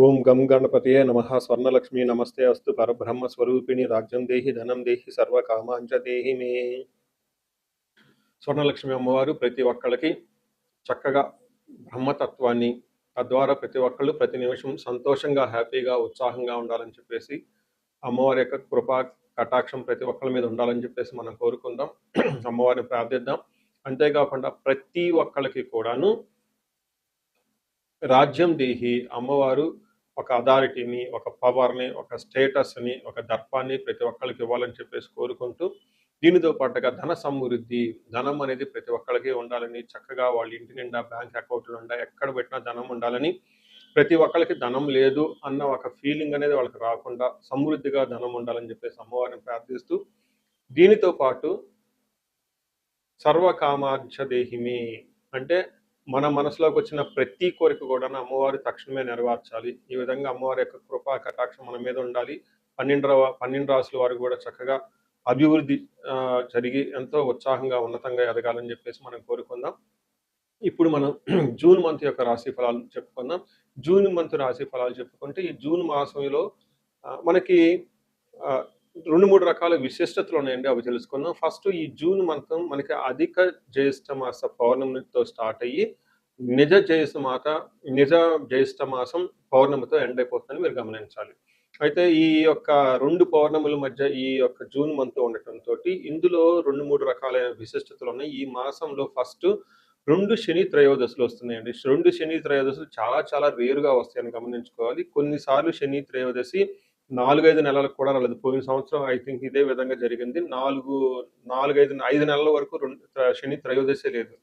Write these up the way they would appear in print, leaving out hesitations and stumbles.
ఓం గం గణపతయే నమః. స్వర్ణలక్ష్మి నమస్తే అస్తు. పరబ్రహ్మ స్వరూపిణి రాజ్యం దేహి ధనం దేహి సర్వకామాంచ దేహి మే. స్వర్ణలక్ష్మి అమ్మవారు ప్రతి ఒక్కళ్ళకి చక్కగా బ్రహ్మతత్వాన్ని, తద్వారా ప్రతి ఒక్కళ్ళు ప్రతి నిమిషం సంతోషంగా, హ్యాపీగా, ఉత్సాహంగా ఉండాలని చెప్పేసి అమ్మవారి యొక్క కృపా కటాక్షం ప్రతి ఒక్కళ్ళ మీద ఉండాలని చెప్పేసి మనం కోరుకుందాం. అమ్మవారిని ప్రార్థిద్దాం. అంతేకాకుండా ప్రతి ఒక్కళ్ళకి కూడాను రాజ్యం దేహి అమ్మవారు ఒక అథారిటీని, ఒక పవర్ని, ఒక స్టేటస్ని, ఒక దర్పాన్ని ప్రతి ఒక్కళ్ళకి ఇవ్వాలని చెప్పేసి కోరుకుంటూ, దీనితో పాటుగా ధన సమృద్ధి, ధనం అనేది ప్రతి ఒక్కళ్ళకి ఉండాలని, చక్కగా వాళ్ళ ఇంటి నిండా బ్యాంక్ అకౌంట్లు నిండా ఎక్కడ పెట్టినా ధనం ఉండాలని, ప్రతి ఒక్కళ్ళకి ధనం లేదు అన్న ఒక ఫీలింగ్ అనేది వాళ్ళకి రాకుండా సమృద్ధిగా ధనం ఉండాలని చెప్పేసి అమ్మవారిని ప్రార్థిస్తూ, దీనితో పాటు సర్వకామార్చ దేహిమి అంటే మన మనసులోకి వచ్చిన ప్రతి కోరిక కూడా అమ్మవారు తక్షణమే నెరవేర్చాలి. ఈ విధంగా అమ్మవారి యొక్క కృపా కటాక్షం మన మీద ఉండాలి. 12 రాసుల వారు కూడా చక్కగా అభివృద్ధి జరిగి ఎంతో ఉత్సాహంగా ఉన్నతంగా ఎదగాలని చెప్పేసి మనం కోరుకుందాం. ఇప్పుడు మనం జూన్ మంత్ యొక్క రాశి ఫలాలు చెప్పుకుందాం. జూన్ మంత్ రాశి ఫలాలు చెప్పుకుంటే ఈ జూన్ మాసంలో మనకి 2-3 రకాల విశిష్టతలు ఉన్నాయండి. అవి తెలుసుకుందాం. ఫస్ట్ ఈ జూన్ మంత్ మనకి అధిక జ్యేష్ఠ మాస పౌర్ణమితో స్టార్ట్ అయ్యి నిజ జ్యేష్ఠ మాసం పౌర్ణమితో ఎండ్ అయిపోతుందని మీరు గమనించాలి. అయితే ఈ యొక్క 2 పౌర్ణముల మధ్య ఈ యొక్క జూన్ మంత్ ఉండటంతో ఇందులో 2-3 రకాలైన విశిష్టతలు ఉన్నాయి. ఈ మాసంలో ఫస్ట్ 2 శని త్రయోదశులు వస్తున్నాయండి. 2 శని త్రయోదశులు చాలా చాలా రేరుగా వస్తాయని గమనించుకోవాలి. కొన్నిసార్లు శని త్రయోదశి 4-5 నెలలకు కూడా రాలేదు. పోయిన సంవత్సరం ఐ థింక్ ఇదే విధంగా జరిగింది. 5 నెలల వరకు శని త్రయోదశి లేదు.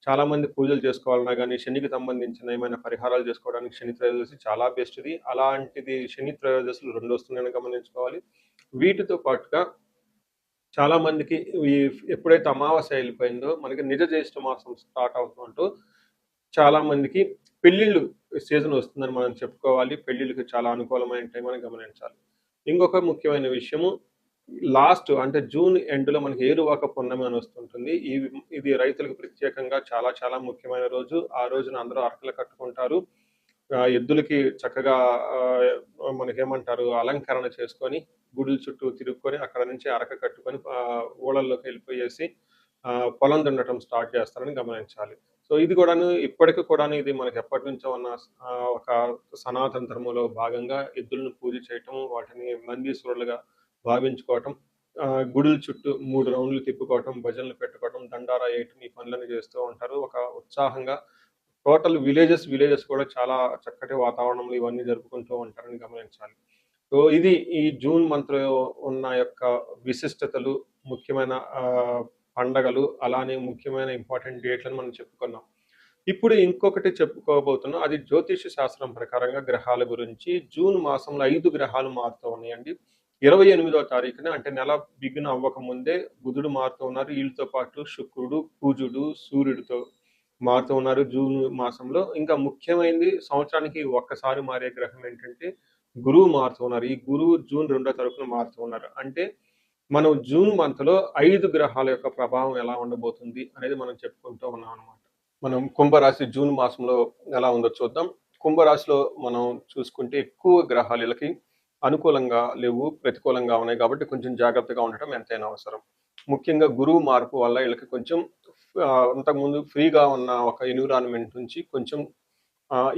చాలా మంది పూజలు చేసుకోవాలన్నా కానీ శనికి సంబంధించిన ఏమైనా పరిహారాలు చేసుకోవడానికి శని త్రయోదశి చాలా బెస్ట్ది. అలాంటిది శని త్రయోదశులు 2 వస్తున్నాయని గమనించుకోవాలి. వీటితో పాటుగా చాలా మందికి ఎప్పుడైతే అమావాస్య వెళ్ళిపోయిందో మనకి నిజ జ్యేష్ఠ మాసం స్టార్ట్ అవుతుంటూ చాలా మందికి పెళ్లిళ్ళు సీజన్ వస్తుందని మనం చెప్పుకోవాలి. పెళ్లిళ్ళకి చాలా అనుకూలమైన టైం అని గమనించాలి. ఇంకొక ముఖ్యమైన విషయము లాస్ట్ అంటే జూన్ ఎండ్లో మనకి ఏరువాక పున్నమి అని వస్తుంటుంది. ఇది రైతులకు ప్రత్యేకంగా చాలా చాలా ముఖ్యమైన రోజు. ఆ రోజున అందరూ అరకలు కట్టుకుంటారు. ఎద్దులకి చక్కగా మనకేమంటారు అలంకరణ చేసుకొని గుడుల చుట్టూ తిరుగుకొని అక్కడ నుంచి అరక కట్టుకొని ఊళ్ళల్లోకి వెళ్ళిపోయేసి పొలం దున్నటం స్టార్ట్ చేస్తారని గమనించాలి. సో ఇది కూడాను ఇప్పటికి కూడాను ఇది మనకి ఎప్పటి నుంచో ఉన్న ఒక సనాతన ధర్మంలో భాగంగా ఎద్దులను పూజ చేయటం, వాటిని నందీశ్వరులుగా భావించుకోవటం, గుడుల చుట్టూ 3 రౌండ్లు తిప్పుకోవటం, భజనలు పెట్టుకోవటం, దండారా వేయటం ఈ పనులను చేస్తూ ఉంటారు. ఒక ఉత్సాహంగా టోటల్ విలేజెస్ కూడా చాలా చక్కటి వాతావరణంలో ఇవన్నీ జరుపుకుంటూ ఉంటారని గమనించాలి. సో ఇది ఈ జూన్ మంత్లో ఉన్న యొక్క విశిష్టతలు, ముఖ్యమైన పండగలు, అలానే ముఖ్యమైన ఇంపార్టెంట్ డేట్లను మనం చెప్పుకున్నాం. ఇప్పుడు ఇంకొకటి చెప్పుకోబోతున్నాం. అది జ్యోతిష శాస్త్రం ప్రకారంగా గ్రహాల గురించి. జూన్ మాసంలో 5 గ్రహాలు మారుతూ ఉన్నాయండి. 28వ తారీఖున అంటే నెల బిగిన్ అవ్వక ముందే బుధుడు మారుతూ ఉన్నారు. వీళ్ళతో పాటు శుక్రుడు, కుజుడు, సూర్యుడితో మారుతూ ఉన్నారు జూన్ మాసంలో. ఇంకా ముఖ్యమైనది సంవత్సరానికి ఒక్కసారి మారే గ్రహం ఏంటంటే గురువు మారుతూ ఉన్నారు. ఈ గురువు జూన్ 2వ తారీఖున మారుతూ ఉన్నారు. అంటే మనం జూన్ మంత్లో 5 గ్రహాల యొక్క ప్రభావం ఎలా ఉండబోతుంది అనేది మనం చెప్పుకుంటూ ఉన్నాం అనమాట. మనం కుంభరాశి జూన్ మాసంలో ఎలా ఉందో చూద్దాం. కుంభరాశిలో మనం చూసుకుంటే ఎక్కువ గ్రహాలు వీళ్ళకి అనుకూలంగా లేవు, ప్రతికూలంగా ఉన్నాయి. కాబట్టి కొంచెం జాగ్రత్తగా ఉండటం ఎంతైనా అవసరం. ముఖ్యంగా గురువు మార్పు వల్ల వీళ్ళకి కొంచెం అంతకుముందు ఫ్రీగా ఉన్న ఒక ఎన్విరాన్మెంట్ నుంచి కొంచెం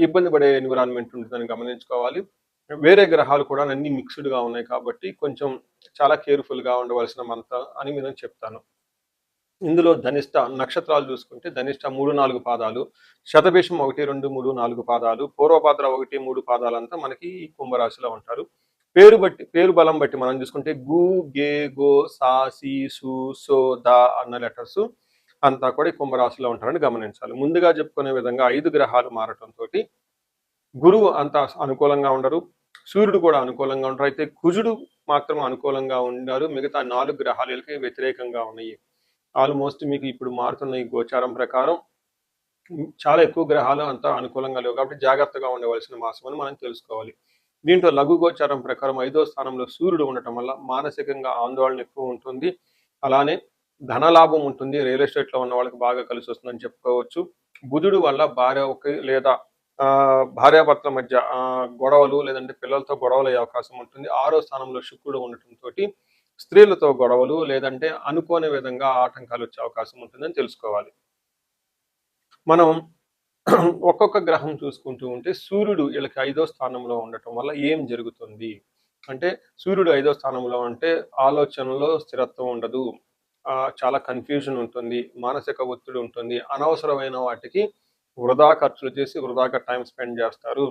ఇబ్బంది పడే ఎన్విరాన్మెంట్ ఉంటుందని గమనించుకోవాలి. వేరే గ్రహాలు కూడా అన్ని మిక్స్డ్గా ఉన్నాయి కాబట్టి కొంచెం చాలా కేర్ఫుల్గా ఉండవలసిన మంత్ అని నేను చెప్తాను. ఇందులో ధనిష్ట నక్షత్రాలు చూసుకుంటే ధనిష్ట 3-4 పాదాలు, శతభిషం 1, 2, 3, 4 పాదాలు, పూర్వభద్ర 1, 3 పాదాలంతా మనకి ఈ కుంభరాశిలో ఉంటారు. పేరు బలం బట్టి మనం చూసుకుంటే గు, గే, గో, సా, సి, సు, సో, ద అన్న లెటర్స్ అంతా కూడా ఈ కుంభరాశిలో ఉంటారని గమనించాలి. ముందుగా చెప్పుకునే విధంగా 5 గ్రహాలు మారటంతో గురువు అంత అనుకూలంగా ఉండరు, సూర్యుడు కూడా అనుకూలంగా ఉండరు. అయితే కుజుడు మాత్రం అనుకూలంగా ఉన్నారు. మిగతా 4 గ్రహాలకి వ్యతిరేకంగా ఉన్నాయి. ఆల్మోస్ట్ మీకు ఇప్పుడు మారుతున్న ఈ గోచారం ప్రకారం చాలా ఎక్కువ గ్రహాలు అంతా అనుకూలంగా లేవు. కాబట్టి జాగ్రత్తగా ఉండవలసిన మాసం అని మనం తెలుసుకోవాలి. దీంట్లో లఘు గోచారం ప్రకారం 5వ స్థానంలో సూర్యుడు ఉండటం వల్ల మానసికంగా ఆందోళన ఎక్కువ ఉంటుంది. అలానే ధనలాభం ఉంటుంది. రియల్ ఎస్టేట్లో ఉన్న వాళ్ళకి బాగా కలిసి వస్తుందని చెప్పుకోవచ్చు. బుధుడు వల్ల భార్య లేదా భార్యాభర్తల మధ్య గొడవలు లేదంటే పిల్లలతో గొడవలు అయ్యే అవకాశం ఉంటుంది. 6వ స్థానంలో శుక్రుడు ఉండటంతో స్త్రీలతో గొడవలు లేదంటే అనుకోని విధంగా ఆటంకాలు వచ్చే అవకాశం ఉంటుందని తెలుసుకోవాలి. మనం ఒక్కొక్క గ్రహం చూసుకుంటూ ఉంటే సూర్యుడు వీళ్ళకి 5వ స్థానంలో ఉండటం వల్ల ఏం జరుగుతుంది అంటే, సూర్యుడు 5వ స్థానంలో ఉంటే ఆలోచనలో స్థిరత్వం ఉండదు, చాలా కన్ఫ్యూజన్ ఉంటుంది, మానసిక ఒత్తిడి ఉంటుంది, అనవసరమైన వాటికి వృధా ఖర్చులు చేసి వృధాగా టైం స్పెండ్ చేస్తారు.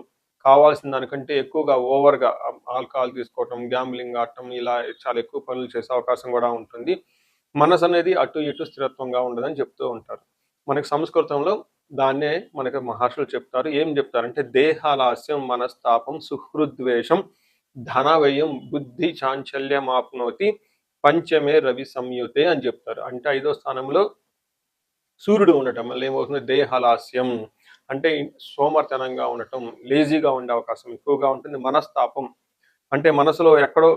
కావాల్సిన దానికంటే ఎక్కువగా ఓవర్గా ఆల్కహాల్ తీసుకోవటం, గ్యాంబ్లింగ్ ఆడటం, ఇలా చాలా ఎక్కువ పనులు చేసే అవకాశం కూడా ఉంటుంది. మనసు అనేది అటు ఇటు స్థిరత్వంగా ఉండదని చెప్తూ ఉంటారు. మనకి సంస్కృతంలో దాన్నే మనకి మహర్షులు చెప్తారు. ఏం చెప్తారంటే దేహాలాస్యం, మనస్తాపం, సుహృద్వేషం, ధన వ్యయం, బుద్ధి చాంచల్యం ఆప్నోతి, పంచమే రవి సంయుతే అని చెప్తారు. అంటే 5వ స్థానంలో సూర్యుడు ఉండటం వల్ల ఏమవుతుంది, దేహలాస్యం అంటే సోమర్తనంగా ఉండటం, లేజీగా ఉండే అవకాశం ఎక్కువగా ఉంటుంది. మనస్తాపం అంటే మనసులో ఎక్కడో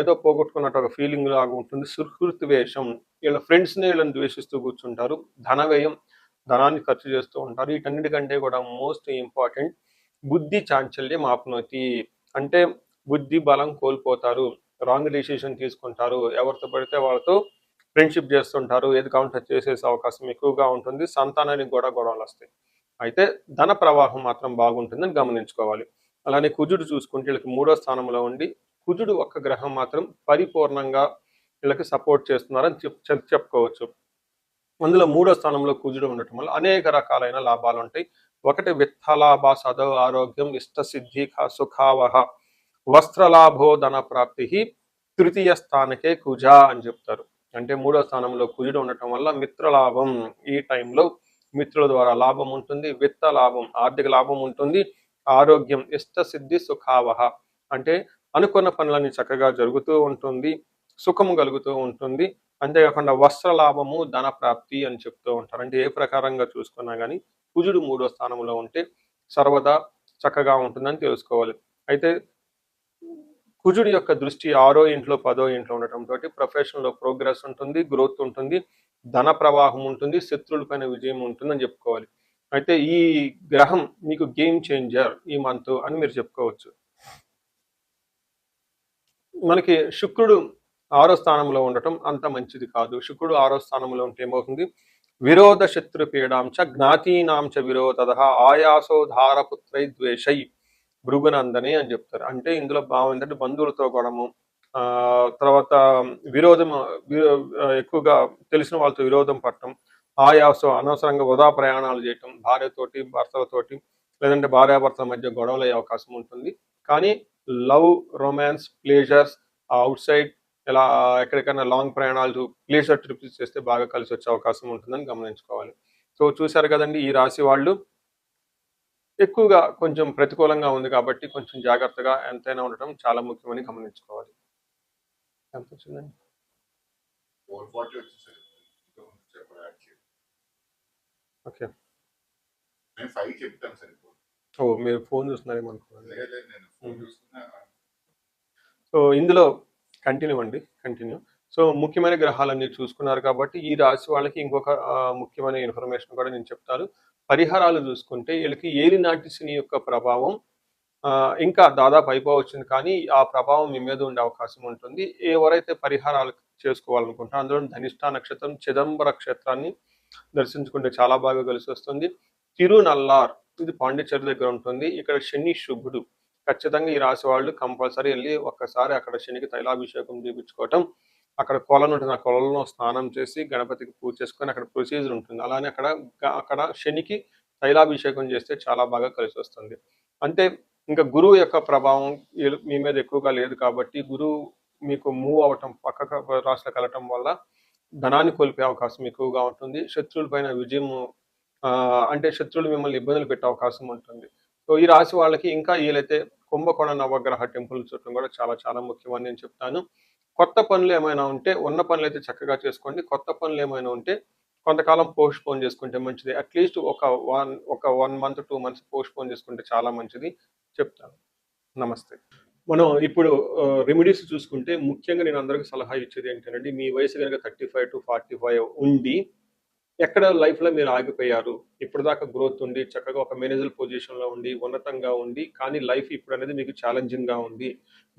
ఏదో పోగొట్టుకున్నట్టు ఒక ఫీలింగ్ లాగా ఉంటుంది. సుహృద్వేషం వీళ్ళ ఫ్రెండ్స్ని వీళ్ళని ద్వేషిస్తూ కూర్చుంటారు. ధన వ్యయం ధనాన్ని ఖర్చు చేస్తూ ఉంటారు. వీటన్నిటికంటే కూడా మోస్ట్ ఇంపార్టెంట్ బుద్ధి చాంచల్యం ఆప్నోతి అంటే బుద్ధి బలం కోల్పోతారు, రాంగ్ డెసిషన్ తీసుకుంటారు, ఎవరితో పడితే వాళ్ళతో ఫ్రెండ్షిప్ చేస్తుంటారు, ఏది కావాలంటే చేసేసే అవకాశం ఎక్కువగా ఉంటుంది. సంతానానికి కూడా గొడవలు వస్తాయి. అయితే ధన ప్రవాహం మాత్రం బాగుంటుందని గమనించుకోవాలి. అలానే కుజుడు చూసుకుంటే వీళ్ళకి 3వ స్థానంలో ఉండి, కుజుడు ఒక్క గ్రహం మాత్రం పరిపూర్ణంగా వీళ్ళకి సపోర్ట్ చేస్తున్నారని చెప్పుకోవచ్చు. అందులో 3వ స్థానంలో కుజుడు ఉండటం వల్ల అనేక రకాలైన లాభాలు ఉంటాయి. ఒకటి విత్తలాభ, సదవ ఆరోగ్యం, ఇష్టసిద్ధి, సుఖావహ, వస్త్రలాభో, ధన ప్రాప్తి, తృతీయ స్థానకే కుజ అని చెప్తారు. అంటే 3వ స్థానంలో కుజుడు ఉండటం వల్ల మిత్రలాభం, ఈ టైంలో మిత్రుల ద్వారా లాభం ఉంటుంది, విత్త లాభం ఆర్థిక లాభం ఉంటుంది, ఆరోగ్యం, ఇష్టసిద్ధి, సుఖావహ అంటే అనుకున్న పనులన్నీ చక్కగా జరుగుతూ ఉంటుంది, సుఖము కలుగుతూ ఉంటుంది. అంతేకాకుండా వస్త్ర లాభము, ధన ప్రాప్తి అని చెప్తూ ఉంటారు. అంటే ఏ ప్రకారంగా చూసుకున్నా కానీ కుజుడు 3వ స్థానంలో ఉంటే సర్వదా చక్కగా ఉంటుందని తెలుసుకోవాలి. అయితే కుజుడి యొక్క దృష్టి 6వ ఇంట్లో 10వ ఇంట్లో ఉండటంతో ప్రొఫెషన్లో ప్రోగ్రెస్ ఉంటుంది, గ్రోత్ ఉంటుంది, ధన ప్రవాహం ఉంటుంది, శత్రువుల పైన విజయం ఉంటుందని చెప్పుకోవాలి. అయితే ఈ గ్రహం మీకు గేమ్ చేంజర్ ఈ మంత్ అని మీరు చెప్పుకోవచ్చు. మనకి శుక్రుడు 6వ స్థానంలో ఉండటం అంత మంచిది కాదు. శుక్రుడు 6వ స్థానంలో ఉంటే ఏమవుతుంది, విరోధ శత్రు పీడాంచ జ్ఞాతీనాంచ విరోధ ఆయాసో ధారపుత్రై ద్వేషై భృగునందని అని చెప్తారు. అంటే ఇందులో భావం ఏంటంటే బంధువులతో గొడవము, తర్వాత విరోధం, ఎక్కువగా తెలిసిన వాళ్ళతో విరోధం పడటం, ఆయాసం అనవసరంగా వృధా ప్రయాణాలు చేయటం, భార్యతోటి భర్తలతోటి లేదంటే భార్యాభర్తల మధ్య గొడవలు అయ్యే అవకాశం ఉంటుంది. కానీ love, romance, pleasures, out side ఇలా ఎక్కడికైనా లాంగ్ ప్రయాణాలు, ప్లేజర్ ట్రిప్స్ చేస్తే బాగా కలిసి వచ్చే అవకాశం ఉంటుందని గమనించుకోవాలి. సో చూశారు కదండి, ఈ రాశి వాళ్ళు ఎక్కువగా కొంచెం ప్రతికూలంగా ఉంది కాబట్టి కొంచెం జాగ్రత్తగా ఎంతైనా ఉండటం చాలా ముఖ్యమని గమనించుకోవాలి. ఎంత వచ్చిందండి? ఓకే, ఓ మీరు ఫోన్ చూస్తున్నారేమో అనుకున్నాను. సో ఇందులో కంటిన్యూ. సో ముఖ్యమైన గ్రహాలన్నీ చూసుకున్నారు కాబట్టి ఈ రాశి వాళ్ళకి ఇంకొక ముఖ్యమైన ఇన్ఫర్మేషన్ కూడా నేను చెప్తాను. పరిహారాలు చూసుకుంటే వీళ్ళకి ఏలినాటి శని యొక్క ప్రభావం ఇంకా దాదాపు అయిపోవచ్చింది, కానీ ఆ ప్రభావం మీ మీద ఉండే అవకాశం ఉంటుంది. ఎవరైతే పరిహారాలు చేసుకోవాలనుకుంటారో అందులో ధనిష్ట నక్షత్రం, చిదంబర క్షేత్రాన్ని దర్శించుకుంటే చాలా బాగా కలిసి వస్తుంది. తిరునల్లార్ ఇది పాండిచ్చేరి దగ్గర ఉంటుంది. ఇక్కడ శని శుభుడు. ఖచ్చితంగా ఈ రాశి వాళ్ళు కంపల్సరీ వెళ్ళి ఒక్కసారి అక్కడ శనికి తైలాభిషేకం చేయించుకోవటం, అక్కడ కొలను ఉంటుంది, ఆ కొలలో స్నానం చేసి గణపతికి పూజ చేసుకొని అక్కడ ప్రొసీజర్ ఉంటుంది. అలానే అక్కడ శనికి తైలాభిషేకం చేస్తే చాలా బాగా కలిసి వస్తుంది. అంటే ఇంకా గురువు యొక్క ప్రభావం మీ మీద ఎక్కువగా లేదు కాబట్టి గురువు మీకు మూవ్ అవటం, పక్క రాష్ట్రాలకు వెళ్ళటం వల్ల ధనాన్ని కోల్పోయే అవకాశం ఎక్కువగా ఉంటుంది. శత్రువుల పైన విజయము, అంటే శత్రువులు మిమ్మల్ని ఇబ్బందులు పెట్టే అవకాశం ఉంటుంది. సో ఈ రాశి వాళ్ళకి ఇంకా వీలైతే కుంభకోణ నవగ్రహ టెంపుల్ చుట్టం కూడా చాలా చాలా ముఖ్యమని నేను చెప్తాను. కొత్త పనులు ఏమైనా ఉంటే ఉన్న పనులు అయితే చక్కగా చేసుకోండి. కొత్త పనులు ఏమైనా ఉంటే కొంతకాలం పోస్ట్ పోన్ చేసుకుంటే మంచిది. అట్లీస్ట్ ఒక 1 మంత్ 2 మంత్స్ పోస్ట్ పోన్ చేసుకుంటే చాలా మంచిది చెప్తాను. నమస్తే. మనం ఇప్పుడు రెమెడీస్ చూసుకుంటే ముఖ్యంగా నేను అందరికీ సలహా ఇచ్చేది ఏంటంటే, మీ వయసు కనుక 35 to 45 ఉండి ఎక్కడ లైఫ్‌లో మీరు ఆగిపోయారు? ఇప్పటిదాకా గ్రోత్ ఉండి, చక్కగా ఒక మేనేజర్ పొజిషన్‌లో ఉండి, ఉన్నతంగా ఉండి, కానీ లైఫ్ ఇప్పుడనేది మీకు ఛాలెంజింగ్‌గా ఉంది.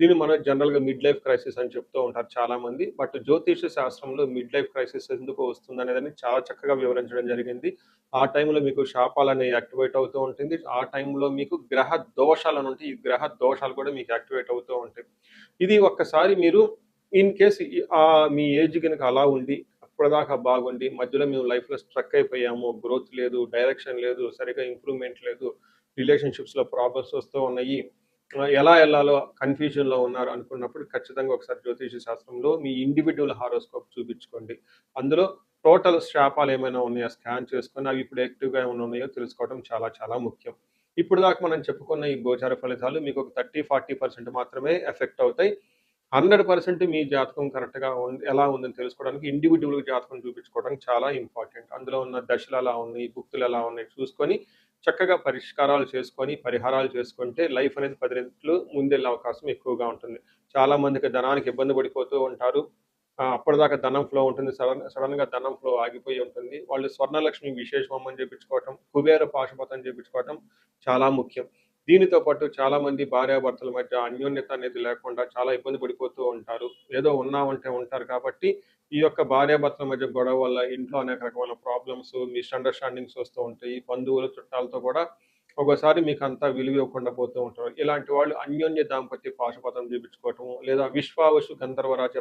దీన్ని మనం జనరల్‌గా మిడ్ లైఫ్ క్రైసిస్ అని చెప్తూ ఉంటారు చాలామంది. బట్ జ్యోతిష శాస్త్రంలో మిడ్ లైఫ్ క్రైసిస్ ఎందుకు వస్తుందనేదని చాలా చక్కగా వివరించడం జరిగింది. ఆ టైంలో మీకు శాపాలనేవి యాక్టివేట్ అవుతూ ఉంటుంది. ఆ టైంలో మీకు గ్రహ దోషాలనుంటాయి. ఈ గ్రహ దోషాలు కూడా మీకు యాక్టివేట్ అవుతూ ఉంటాయి. ఇది ఒక్కసారి మీరు ఇన్ కేస్ మీ ఏజ్ గనుక అలా ఉండి ఇప్పటిదాకా బాగుండి, మధ్యలో మేము లైఫ్‌లో స్ట్రక్ అయిపోయాము. గ్రోత్ లేదు, డైరెక్షన్ లేదు, సరిగ్గా ఇంప్రూవ్‌మెంట్ లేదు, రిలేషన్‌షిప్స్‌లో ప్రాబ్లమ్స్ వస్తూ ఉన్నాయి. ఎలా ఎళ్ళాలో కన్‌ఫ్యూజన్‌లో ఉన్నారు అనుకున్నప్పుడు ఖచ్చితంగా ఒకసారి జ్యోతిష శాస్త్రంలో మీ ఇండివిడ్యువల్ హారోస్కోప్ చూపించుకోండి. అందులో టోటల్ శాపాలు ఏమైనా ఉన్నాయా స్కాన్ చేసుకొని అవి ఇప్పుడు యాక్టివ్‌గా ఏమైనా ఉన్నాయో తెలుసుకోవడం చాలా చాలా ముఖ్యం. ఇప్పటిదాకా మనం చెప్పుకున్న ఈ గోచార ఫలితాలు మీకు ఒక 30, 40% మాత్రమే ఎఫెక్ట్ అవుతాయి. 100% మీ జాతకం కరెక్ట్‌గా ఎలా ఉందని తెలుసుకోవడానికి ఇండివిడ్యువల్ జాతకం చూపించుకోవడం చాలా ఇంపార్టెంట్. అందులో ఉన్న దశలు ఎలా ఉన్నాయి, భుక్తులు ఎలా ఉన్నాయి చూసుకొని చక్కగా పరిష్కారాలు చేసుకొని, పరిహారాలు చేసుకుంటే లైఫ్ అనేది 10 రెట్లు ముందెళ్ళే అవకాశం ఎక్కువగా ఉంటుంది. చాలా మందికి ధనానికి ఇబ్బంది పడిపోతూ ఉంటారు. అప్పటిదాకా ధనం ఫ్లో ఉంటుంది. సడెన్‌గా ధనం ఫ్లో ఆగిపోయి ఉంటుంది. వాళ్ళు స్వర్ణలక్ష్మి విశేష హోమం చేపించుకోవటం, కుబేర పాశుపతం చేపించుకోవటం చాలా ముఖ్యం. దీనితో పాటు చాలామంది భార్యాభర్తల మధ్య అన్యోన్యత అనేది లేకుండా చాలా ఇబ్బంది పడిపోతూ ఉంటారు. ఏదో ఉన్నామంటే ఉంటారు కాబట్టి, ఈ యొక్క భార్యాభర్తల మధ్య గొడవ వల్ల ఇంట్లో అనేక రకమైన ప్రాబ్లమ్స్, మిస్‌అండర్‌స్టాండింగ్స్ వస్తూ ఉంటాయి. బంధువులు, చుట్టాలతో కూడా ఒక్కోసారి మీకంతా విలువ ఇవ్వకుండా పోతూ ఉంటారు. ఇలాంటి వాళ్ళు అన్యోన్య దాంపత్య పాశుపతం చేపించుకోవటం, లేదా విశ్వావసు గంధర్వరాజ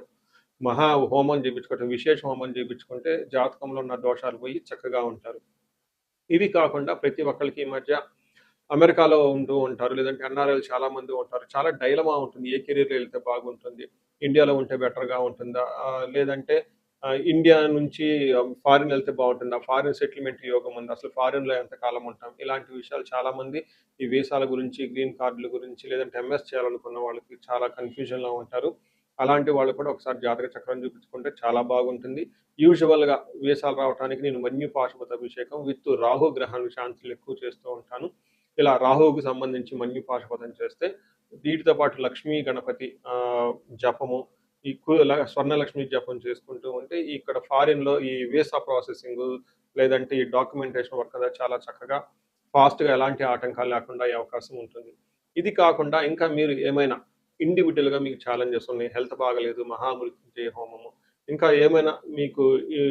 మహా హోమం చేపించుకోవటం, విశేష హోమం చేపించుకుంటే జాతకంలో ఉన్న దోషాలు పోయి చక్కగా ఉంటారు. ఇవి కాకుండా ప్రతి ఒక్కళ్ళకి ఈ మధ్య అమెరికాలో ఉంటూ ఉంటారు. లేదంటే ఎన్ఆర్ఐలు చాలా మంది ఉంటారు. చాలా డైలమా ఉంటుంది. ఏ కెరియర్‌లో ఎళ్తే బాగుంటుంది? ఇండియాలో ఉంటే బెటర్‌గా ఉంటుందా? లేదంటే ఇండియా నుంచి ఫారిన్ ఎళ్తే బావుంటుందా? ఫారిన్ సెటిల్‌మెంట్ యోగం ఉందా? అసలు ఫారిన్‌లో ఎంతకాలం ఉంటాం? ఇలాంటి విషయాలు చాలామంది ఈ వీసాల గురించి, గ్రీన్ కార్డుల గురించి, లేదంటే ఎంఎస్ చేయాలనుకున్న వాళ్ళకి చాలా కన్‌ఫ్యూజన్‌లో ఉంటారు. అలాంటి వాళ్ళు కూడా ఒకసారి జాతక చక్రం చూపించుకుంటే చాలా బాగుంటుంది. యూజువల్‌గా వీసాలు రావటానికి నేను మన్యు పాశుపత అభిషేకం విత్ రాహు గ్రహానికి శాంతులు ఎక్కువ చేస్తూ ఉంటాను. ఇలా రాహువుకి సంబంధించి మన్యు పాశుపతం చేస్తే వీటితో పాటు లక్ష్మీ గణపతి జపము, ఈ స్వర్ణలక్ష్మి జపం చేసుకుంటూ ఉంటే ఇక్కడ ఫారిన్‌లో ఈ వీసా ప్రాసెసింగు లేదంటే ఈ డాక్యుమెంటేషన్ వర్క్ అనేది చాలా చక్కగా ఫాస్ట్‌గా ఎలాంటి ఆటంకాలు లేకుండా అయ్యే అవకాశం ఉంటుంది. ఇది కాకుండా ఇంకా మీరు ఏమైనా ఇండివిడ్యువల్‌గా మీకు ఛాలెంజెస్ ఉన్నాయి. హెల్త్ బాగాలేదు, మహామృత్యుంజయ హోమము, ఇంకా ఏమైనా మీకు ఈ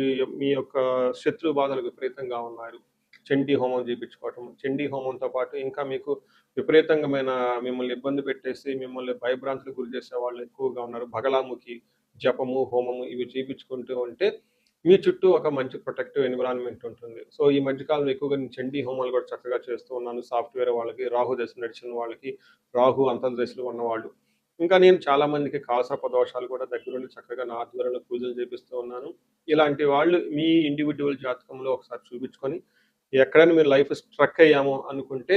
మీ యొక్క శత్రు బాధలు విపరీతంగా ఉన్నారు. చండీ హోమం చేపించుకోవటం. చండీ హోమంతో పాటు ఇంకా మీకు విపరీతంగమైన మిమ్మల్ని ఇబ్బంది పెట్టేసి, మిమ్మల్ని భయభ్రాంతులకు గురి చేసే వాళ్ళు ఎక్కువగా ఉన్నారు. బగలాముఖి జపము, హోమము ఇవి చేపించుకుంటూ ఉంటే మీ చుట్టూ ఒక మంచి ప్రొటెక్టివ్ ఎన్విరాన్మెంట్ ఉంటుంది. సో, ఈ మధ్య కాలంలో ఎక్కువగా నేను చండీ హోమాలు కూడా చక్కగా చేస్తూ ఉన్నాను. సాఫ్ట్‌వేర్ వాళ్ళకి, రాహు దశ నడిచిన వాళ్ళకి, రాహు అంతర్దశలో ఉన్నవాళ్ళు. ఇంకా నేను చాలా మందికి కాలసర్ప దోషాలు కూడా దగ్గరుండి చక్కగా నా ఆధ్వర్యంలో పూజలు చేపిస్తూ ఉన్నాను. ఇలాంటి వాళ్ళు మీ ఇండివిడ్యువల్ జాతకంలో ఒకసారి చూపించుకొని ఎక్కడైనా మీరు లైఫ్ స్ట్రక్ అయ్యాము అనుకుంటే,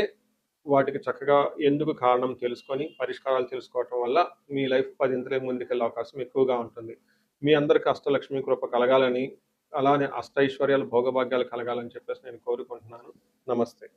వాటికి చక్కగా ఎందుకు కారణం తెలుసుకొని, పరిష్కారాలు తెలుసుకోవటం వల్ల మీ లైఫ్ పదింతలే ముందుకెళ్ళే అవకాశం ఎక్కువగా ఉంటుంది. మీ అందరికి అష్టలక్ష్మి కృప కలగాలని, అలానే అష్టైశ్వర్యాలు, భోగభాగ్యాలు కలగాలని చెప్పేసి నేను కోరుకుంటున్నాను. నమస్తే.